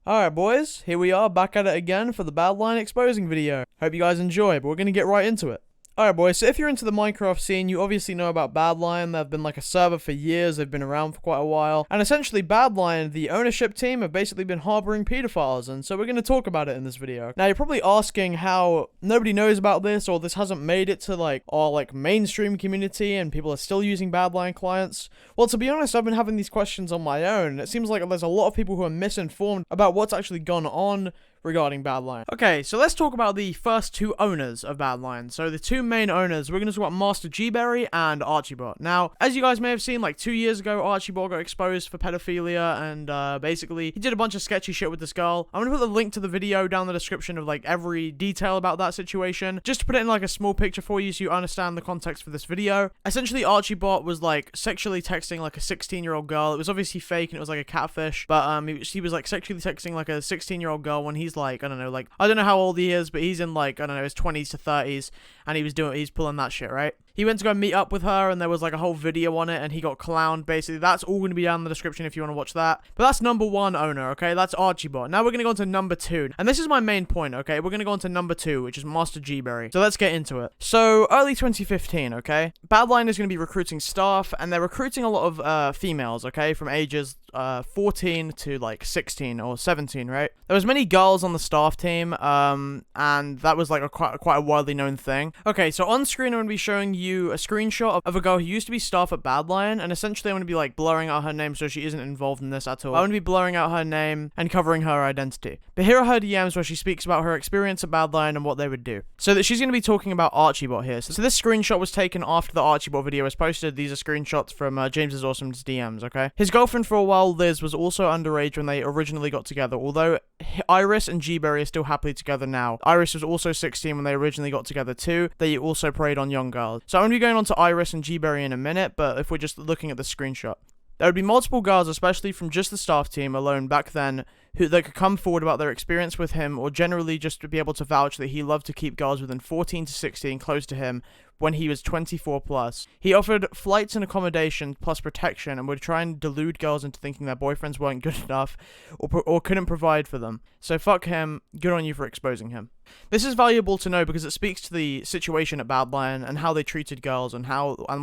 Alright boys, here we are back at it again for the Badlion exposing video. Hope you guys enjoy, but we're gonna get right into it. Alright boys, so if you're into the Minecraft scene, you obviously know about Badlion. They've been like a server for years, they've been around for quite a while. And essentially Badlion, the ownership team, have basically been harboring pedophiles, and so we're going to talk about it in this video. Now you're probably asking how nobody knows about this, or this hasn't made it to like our mainstream community and people are still using Badlion clients. Well, to be honest, I've been having these questions on my own, and it seems like there's a lot of people who are misinformed about what's actually gone on regarding Badlion. Okay, so let's talk about the first two owners of Badlion. So the two main owners, we're going to talk about Master Gberry and Archybot. Now, as you guys may have seen, like 2 years ago, Archybot got exposed for pedophilia, and basically, he did a bunch of sketchy shit with this girl. I'm going to put the link to the video down in the description of like every detail about that situation, just to put it in like a small picture for you so you understand the context for this video. Essentially, Archybot was like sexually texting like a 16-year-old girl. It was obviously fake and it was like a catfish, but he was like sexually texting like a 16-year-old girl when he's like, I don't know how old he is, but he's in like, I don't know, his 20s to 30s, and he's pulling that shit, right? He went to go meet up with her, and there was like a whole video on it, and he got clowned, basically. That's all going to be down in the description if you want to watch that. But that's number one owner, okay? That's Archybot. Now we're going to go on to number two. And this is my main point, okay? We're going to go on to number two, which is Master Gberry. So let's get into it. So, early 2015, okay? Badlion is going to be recruiting staff, and they're recruiting a lot of females, okay? From ages 14 to like 16 or 17, right? There was many girls on the staff team, and that was like quite a widely known thing. Okay, so on screen I'm going to be showing you a screenshot of a girl who used to be staff at Badlion, and essentially I'm going to be like blurring out her name so she isn't involved in this at all. I'm going to be blurring out her name and covering her identity. But here are her DMs where she speaks about her experience at Badlion and what they would do. So that she's going to be talking about Archybot here. So this screenshot was taken after the Archybot video was posted. These are screenshots from James's Awesome's DMs, okay? His girlfriend for a while, Liz, was also underage when they originally got together, although Iris and Gberry are still happily together now. Iris was also 16 when they originally got together too. They also preyed on young girls. So I'm going to be going on to Iris and Gberry in a minute, but if we're just looking at the screenshot, there would be multiple girls, especially from just the staff team alone back then, who they could come forward about their experience with him, or generally just to be able to vouch that he loved to keep girls within 14 to 16 close to him when he was 24 plus. He offered flights and accommodation plus protection, and would try and delude girls into thinking their boyfriends weren't good enough or couldn't provide for them. So fuck him, good on you for exposing him. This is valuable to know because it speaks to the situation at Badlion and how they treated girls and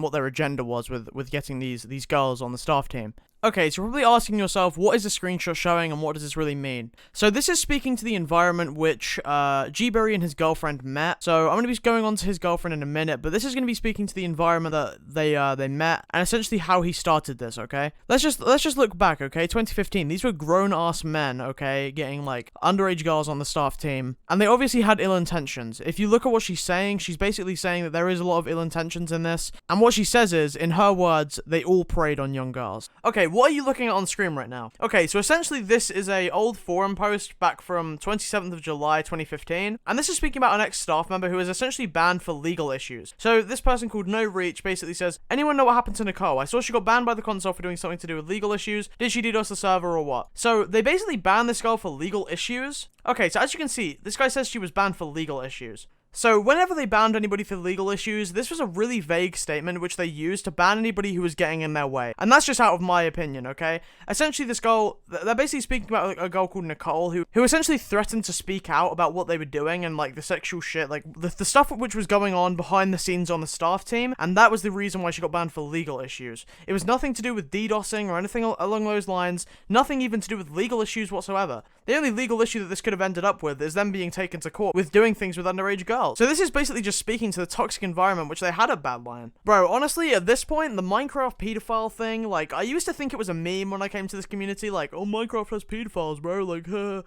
what their agenda was with getting these girls on the staff team. Okay, so you're probably asking yourself, what is the screenshot showing and what does this really mean? So this is speaking to the environment which Gberry and his girlfriend met. So I'm going to be going on to his girlfriend in a minute, but this is going to be speaking to the environment that they met and essentially how he started this, okay? Let's just look back, okay? 2015, these were grown-ass men, okay, getting like underage girls on the staff team, and they obviously had ill intentions. If you look at what she's saying, she's basically saying that there is a lot of ill intentions in this, and what she says is, in her words, they all preyed on young girls. Okay, what are you looking at on screen right now? Okay, so essentially this is a old forum post back from 27th of July 2015, and this is speaking about an ex-staff member who is essentially banned for legal issues. So this person called No Reach basically says, anyone know what happened to Nicole? I saw she got banned by the console for doing something to do with legal issues. Did she DDoS the server or what? So they basically banned this girl for legal issues. Okay, so as you can see, this guy says she was banned for legal issues. So, whenever they banned anybody for legal issues, this was a really vague statement which they used to ban anybody who was getting in their way. And that's just out of my opinion, okay? Essentially, this girl, they're basically speaking about a girl called Nicole, who essentially threatened to speak out about what they were doing and, like, the sexual shit, like, the stuff which was going on behind the scenes on the staff team, and that was the reason why she got banned for legal issues. It was nothing to do with DDoSing or anything along those lines, nothing even to do with legal issues whatsoever. The only legal issue that this could have ended up with is them being taken to court with doing things with underage girls. So this is basically just speaking to the toxic environment which they had at Badlion. Bro, honestly, at this point, the Minecraft pedophile thing, like, I used to think it was a meme when I came to this community, like, oh, Minecraft has pedophiles, bro, like,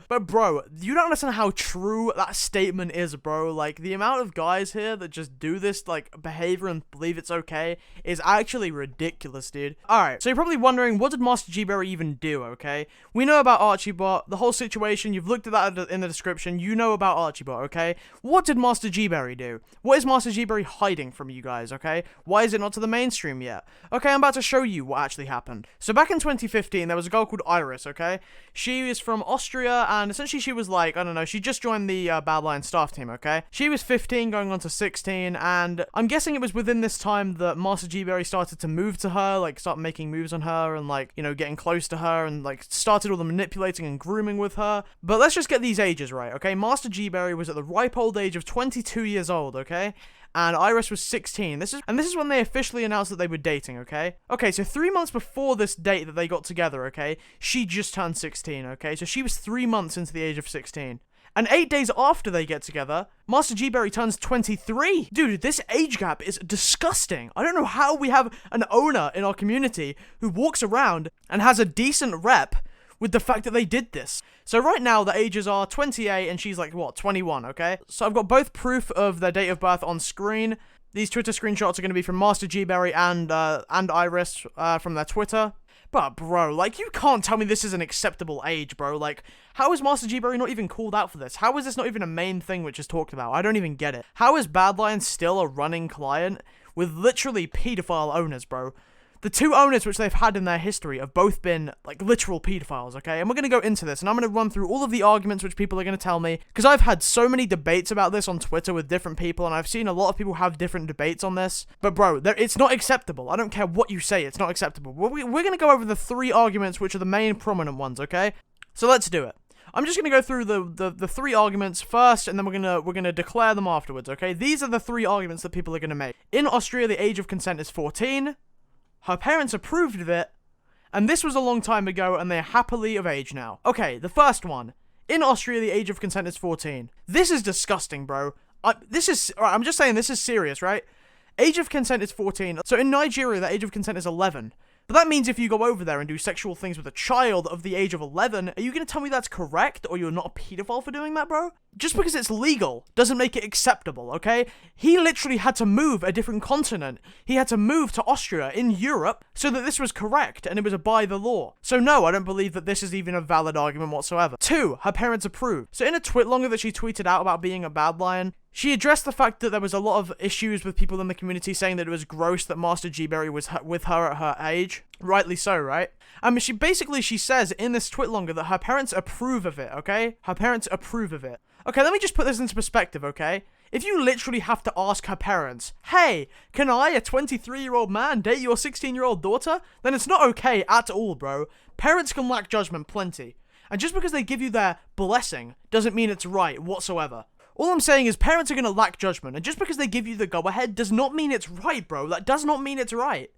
But, bro, you don't understand how true that statement is, bro. Like, the amount of guys here that just do this, like, behavior and believe it's okay is actually ridiculous, dude. Alright, so you're probably wondering, what did Master Gberry even do, okay? We know about Archybot, the whole situation, you've looked at that in the description, you know about Archybot, okay? What did Master Master Gberry do? What is Master Gberry hiding from you guys, okay? Why is it not to the mainstream yet? Okay, I'm about to show you what actually happened. So back in 2015, there was a girl called Iris, okay? She is from Austria, and essentially she was like, I don't know, she just joined the Badlion staff team, okay? She was 15 going on to 16, and I'm guessing it was within this time that Master Gberry started to move to her, like start making moves on her and like, you know, getting close to her and like started all the manipulating and grooming with her. But let's just get these ages right, okay? Master Gberry was at the ripe old age of 22 years old, okay? And Iris was 16. This is when they officially announced that they were dating, okay? Okay, so 3 months before this date that they got together, okay, she just turned 16, okay? So she was 3 months into the age of 16. And 8 days after they get together, Master Gberry turns 23. Dude, this age gap is disgusting. I don't know how we have an owner in our community who walks around and has a decent rep with the fact that they did this. So right now, the ages are 28 and she's like, what, 21, okay? So I've got both proof of their date of birth on screen. These Twitter screenshots are going to be from Master Gberry and Iris from their Twitter. But bro, like, you can't tell me this is an acceptable age, bro. Like, how is Master Gberry not even called out for this? How is this not even a main thing which is talked about? I don't even get it. How is Badlion still a running client with literally pedophile owners, bro? The two owners which they've had in their history have both been, like, literal pedophiles, okay? And we're going to go into this, and I'm going to run through all of the arguments which people are going to tell me, because I've had so many debates about this on Twitter with different people, and I've seen a lot of people have different debates on this. But bro, it's not acceptable. I don't care what you say, it's not acceptable. We're going to go over the 3 arguments which are the main prominent ones, okay? So let's do it. I'm just going to go through the 3 arguments first, and then we're gonna declare them afterwards, okay? These are the 3 arguments that people are going to make. In Austria, the age of consent is 14. Her parents approved of it, and this was a long time ago, and they're happily of age now. Okay, the first one. In Austria, the age of consent is 14. This is disgusting, bro. I'm just saying this is serious, right? Age of consent is 14. So in Nigeria, the age of consent is 11. But that means if you go over there and do sexual things with a child of the age of 11, are you going to tell me that's correct, or you're not a pedophile for doing that, bro? Just because it's legal doesn't make it acceptable, okay? He literally had to move a different continent. He had to move to Austria in Europe so that this was correct and it was by the law. So no, I don't believe that this is even a valid argument whatsoever. 2, her parents approved. So in a twitlonger that she tweeted out about being a Badlion, she addressed the fact that there was a lot of issues with people in the community saying that it was gross that Master Gberry was with her at her age. Rightly so, right? She says in this twitlonger that her parents approve of it, okay? Her parents approve of it. Okay, let me just put this into perspective, okay? If you literally have to ask her parents, hey, can I, a 23-year-old man, date your 16-year-old daughter? Then it's not okay at all, bro. Parents can lack judgment plenty. And just because they give you their blessing doesn't mean it's right whatsoever. All I'm saying is parents are going to lack judgment, and just because they give you the go-ahead does not mean it's right, bro. That does not mean it's right.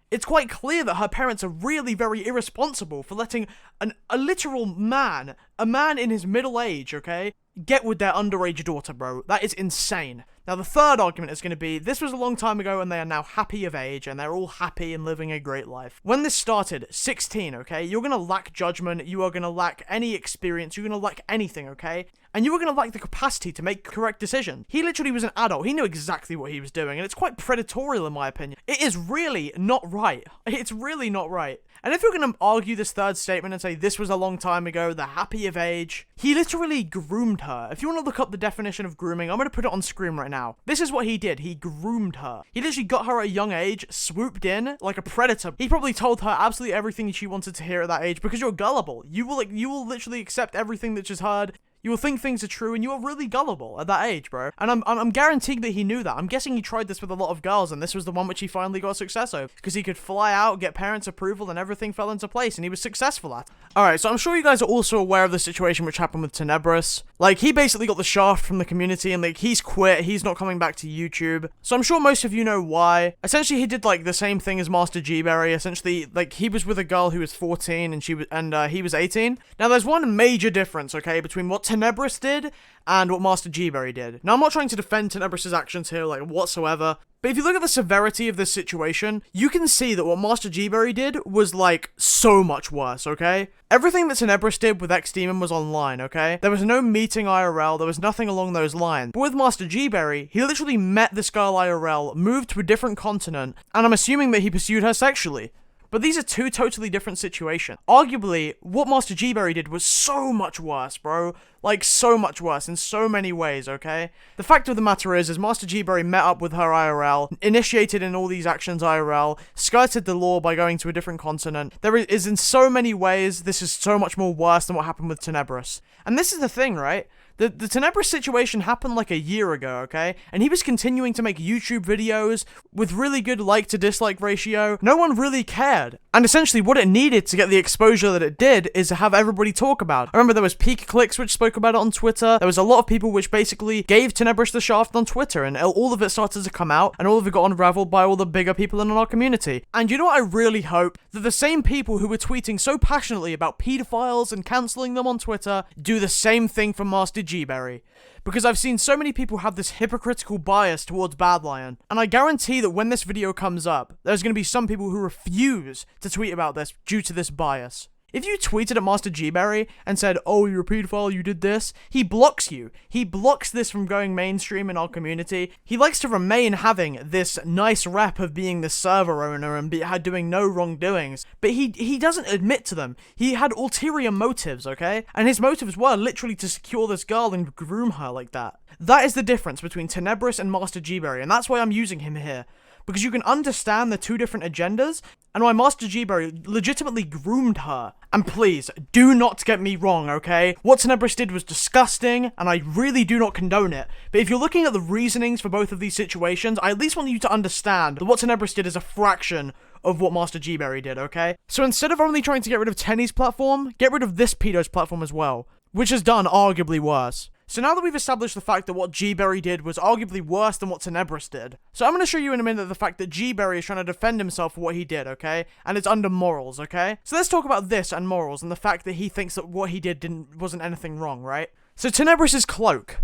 It's quite clear that her parents are really very irresponsible for letting a literal man, a man in his middle age, okay, get with their underage daughter, bro. That is insane. Now, the third argument is going to be, this was a long time ago and they are now happy of age and they're all happy and living a great life. When this started, 16, okay, you're going to lack judgment, you are going to lack any experience, you're going to lack anything, okay? And you are going to lack the capacity to make correct decisions. He literally was an adult. He knew exactly what he was doing, and it's quite predatorial in my opinion. It is really not right. It's really not right. And if you're going to argue this third statement and say this was a long time ago, they're happy of age, he literally groomed her. If you want to look up the definition of grooming, I'm going to put it on screen right now. This is what he did. He groomed her. He literally got her at a young age, swooped in like a predator. He probably told her absolutely everything she wanted to hear at that age because you're gullible. You will literally accept everything that she's heard. You will think things are true, and you are really gullible at that age, bro. And I'm guaranteeing that he knew that. I'm guessing he tried this with a lot of girls, and this was the one which he finally got success over. Because he could fly out, get parents' approval, and everything fell into place, and he was successful at it. Alright, so I'm sure you guys are also aware of the situation which happened with Tenebris. Like, he basically got the shaft from the community, and like, he's quit, he's not coming back to YouTube. So I'm sure most of you know why. Essentially, he did like the same thing as Master Gberry. Essentially, like, he was with a girl who was 14, and he was 18. Now, there's one major difference, okay, between what Tenebris did and what Master Gberry did. Now, I'm not trying to defend Tenebris' actions here, like, whatsoever, but if you look at the severity of this situation, you can see that what Master Gberry did was, like, so much worse, okay? Everything that Tenebris did with X-Demon was online, okay? There was no meeting IRL, there was nothing along those lines. But with Master Gberry, he literally met this girl IRL, moved to a different continent, and I'm assuming that he pursued her sexually. But these are two totally different situations. Arguably, what Master Gberry did was so much worse, bro. Like, so much worse in so many ways, okay? The fact of the matter is Master Gberry met up with her IRL, initiated in all these actions IRL, skirted the law by going to a different continent. There is in so many ways, this is so much more worse than what happened with Tenebris. And this is the thing, right? The Tenebris situation happened like a year ago, okay? And he was continuing to make YouTube videos with really good like to dislike ratio. No one really cared. And essentially what it needed to get the exposure that it did is to have everybody talk about it. I remember there was Peak Clicks which spoke about it on Twitter. There was a lot of people which basically gave Tenebris the shaft on Twitter, and all of it started to come out, and all of it got unraveled by all the bigger people in our community. And you know what I really hope? That the same people who were tweeting so passionately about pedophiles and cancelling them on Twitter do the same thing for Master Gberry. Because I've seen so many people have this hypocritical bias towards Badlion, and I guarantee that when this video comes up, there's going to be some people who refuse to tweet about this due to this bias. If you tweeted at Master Gberry and said, oh, you're a pedophile, you did this, he blocks you. He blocks this from going mainstream in our community. He likes to remain having this nice rep of being the server owner and doing no wrongdoings, but he doesn't admit to them. He had ulterior motives, okay? And his motives were literally to secure this girl and groom her like that. That is the difference between Tenebris and Master Gberry, and that's why I'm using him here. Because you can understand the two different agendas, and why Master Gberry legitimately groomed her. And please, do not get me wrong, okay? What Tenebris did was disgusting, and I really do not condone it. But if you're looking at the reasonings for both of these situations, I at least want you to understand that what Tenebris did is a fraction of what Master Gberry did, okay? So instead of only trying to get rid of Tenny's platform, get rid of this pedo's platform as well, which has done arguably worse. So now that we've established the fact that what Gberry did was arguably worse than what Tenebris did, so I'm going to show you in a minute the fact that Gberry is trying to defend himself for what he did, okay? And it's under morals, okay? So let's talk about this and morals and the fact that he thinks that what he did wasn't anything wrong, right? So Tenebris' cloak.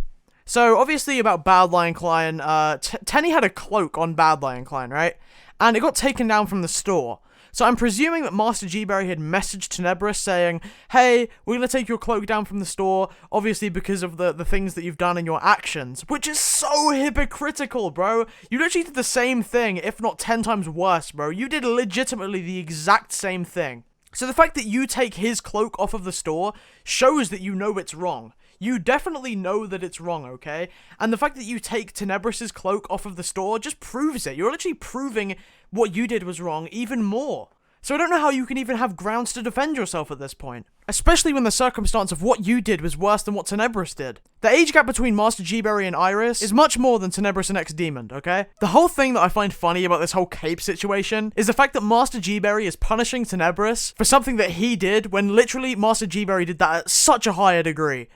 So obviously about Badlion Client, Tenny had a cloak on Badlion Client, right? And it got taken down from the store. So I'm presuming that Master Gberry had messaged Tenebris saying, hey, we're going to take your cloak down from the store, obviously because of the things that you've done in your actions, which is so hypocritical, bro. You literally did the same thing, if not 10 times worse, bro. You did legitimately the exact same thing. So the fact that you take his cloak off of the store shows that you know it's wrong. You definitely know that it's wrong, okay? And the fact that you take Tenebris' cloak off of the store just proves it. You're literally proving what you did was wrong even more. So I don't know how you can even have grounds to defend yourself at this point. Especially when the circumstance of what you did was worse than what Tenebris did. The age gap between Master Gberry and Iris is much more than Tenebris and X-Demon, okay? The whole thing that I find funny about this whole cape situation is the fact that Master Gberry is punishing Tenebris for something that he did when literally Master Gberry did that at such a higher degree.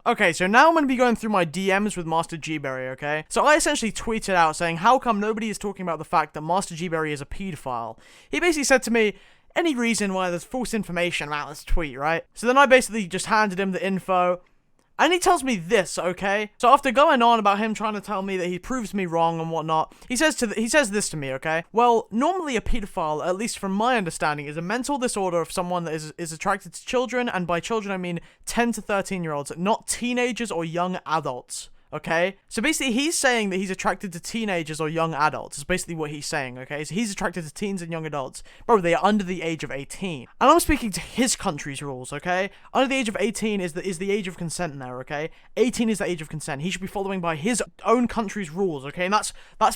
Okay, so now I'm going to be going through my DMs with Master Gberry, okay? So I essentially tweeted out saying, how come nobody is talking about the fact that Master Gberry is a pedophile? He basically said to me, any reason why there's false information about this tweet, right? So then I basically just handed him the info, and he tells me this, okay? So after going on about him trying to tell me that he proves me wrong and whatnot, he says this to me, okay? Well, normally a pedophile, at least from my understanding, is a mental disorder of someone that is attracted to children, and by children I mean 10 to 13-year-olds, not teenagers or young adults. Okay? So basically, he's saying that he's attracted to teenagers or young adults. Is basically what he's saying, okay? So he's attracted to teens and young adults. Bro, they are under the age of 18. And I'm speaking to his country's rules, okay? Under the age of 18 is the age of consent there, okay? 18 is the age of consent. He should be following by his own country's rules, okay? And that's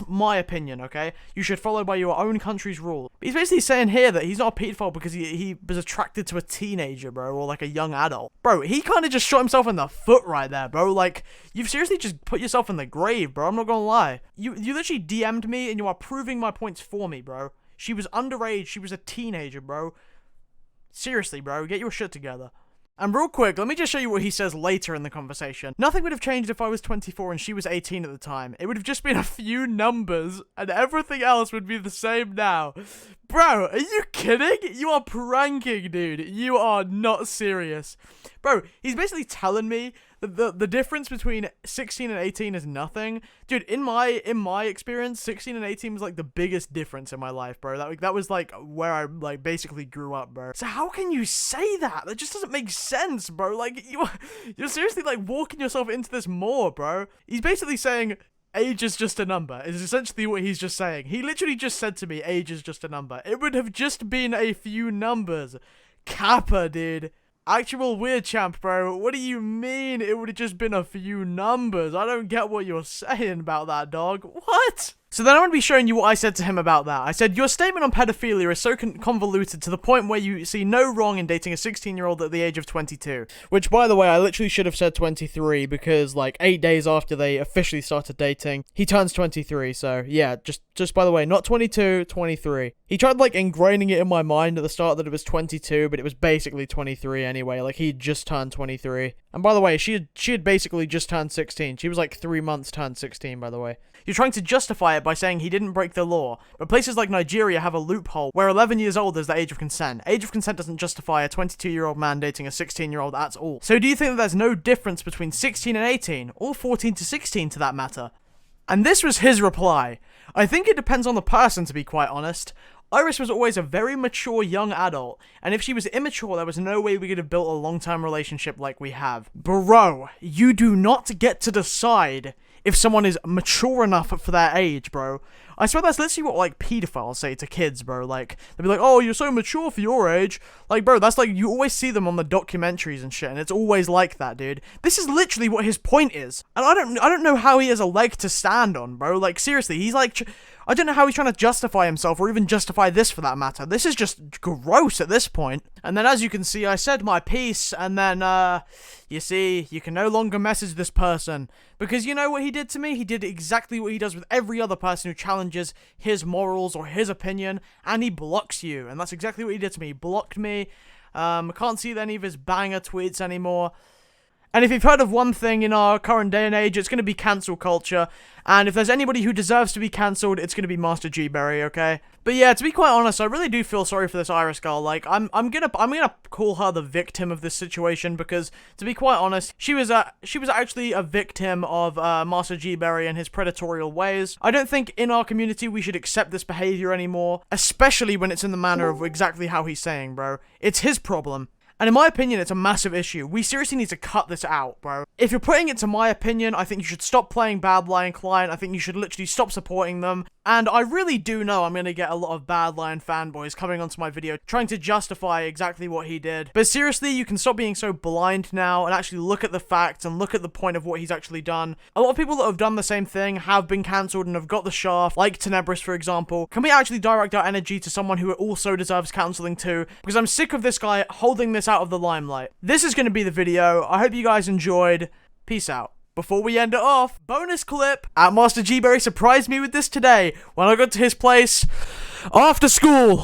my opinion, okay? You should follow by your own country's rules. But he's basically saying here that he's not a pedophile because he was attracted to a teenager, bro, or like a young adult. Bro, he kind of just shot himself in the foot right there, bro. Like, you've seriously just put yourself in the grave, bro. I'm not gonna lie. You literally DM'd me and you are proving my points for me, bro. She was underage. She was a teenager, bro. Seriously, bro. Get your shit together. And real quick, let me just show you what he says later in the conversation. Nothing would have changed if I was 24 and she was 18 at the time. It would have just been a few numbers and everything else would be the same now. Bro, are you kidding? You are pranking, dude. You are not serious. Bro, he's basically telling me that the difference between 16 and 18 is nothing. Dude, in my experience, 16 and 18 was like the biggest difference in my life, bro. That was like where I like basically grew up, bro. So how can you say that? That just doesn't make sense, bro. Like you're seriously like walking yourself into this more, bro. He's basically saying age is just a number, is essentially what he's just saying. He literally just said to me, age is just a number. It would have just been a few numbers. Kappa, dude. Actual weird champ, bro. What do you mean it would have just been a few numbers? I don't get what you're saying about that, dog. What? So then I'm going to be showing you what I said to him about that. I said, your statement on pedophilia is so convoluted to the point where you see no wrong in dating a 16-year-old at the age of 22. Which, by the way, I literally should have said 23 because, like, 8 days after they officially started dating, he turns 23. So, yeah, just by the way, not 22, 23. He tried, like, ingraining it in my mind at the start that it was 22, but it was basically 23 anyway. Like, he just turned 23. And by the way, she had basically just turned 16. She was, like, 3 months turned 16, by the way. You're trying to justify it by saying he didn't break the law, but places like Nigeria have a loophole where 11 years old is the age of consent. Age of consent doesn't justify a 22-year-old man dating a 16-year-old at all. So do you think that there's no difference between 16 and 18, or 14 to 16 to that matter? And this was his reply. I think it depends on the person, to be quite honest. Iris was always a very mature young adult, and if she was immature, there was no way we could have built a long-term relationship like we have. Bro, you do not get to decide if someone is mature enough for their age, bro. I swear that's literally what, like, pedophiles say to kids, bro. Like, they'll be like, oh, you're so mature for your age. Like, bro, that's like, you always see them on the documentaries and shit, and it's always like that, dude. This is literally what his point is. And I don't know how he has a leg to stand on, bro. Like, seriously, he's like, I don't know how he's trying to justify himself, or even justify this for that matter. This is just gross at this point. And then, as you can see, I said my piece, and then, you see, you can no longer message this person. Because you know what he did to me? He did exactly what he does with every other person who challenges his morals or his opinion, and he blocks you. And that's exactly what he did to me. He blocked me. I can't see any of his banger tweets anymore. And if you've heard of one thing in our current day and age, it's going to be cancel culture. And if there's anybody who deserves to be cancelled, it's going to be Master Gberry, okay? But yeah, to be quite honest, I really do feel sorry for this Iris girl. Like, I'm gonna call her the victim of this situation because, to be quite honest, she was actually a victim of Master Gberry and his predatorial ways. I don't think in our community we should accept this behavior anymore, especially when it's in the manner of exactly how he's saying, bro. It's his problem. And in my opinion, it's a massive issue. We seriously need to cut this out, bro. If you're putting it to my opinion, I think you should stop playing Badlion Client. I think you should literally stop supporting them. And I really do know I'm going to get a lot of Badlion fanboys coming onto my video trying to justify exactly what he did. But seriously, you can stop being so blind now and actually look at the facts and look at the point of what he's actually done. A lot of people that have done the same thing have been cancelled and have got the shaft, like Tenebris, for example. Can we actually direct our energy to someone who also deserves cancelling too? Because I'm sick of this guy holding this out of the limelight. This is going to be the video. I hope you guys enjoyed. Peace out. Before we end it off, bonus clip. Master Gberry surprised me with this today when I got to his place after school.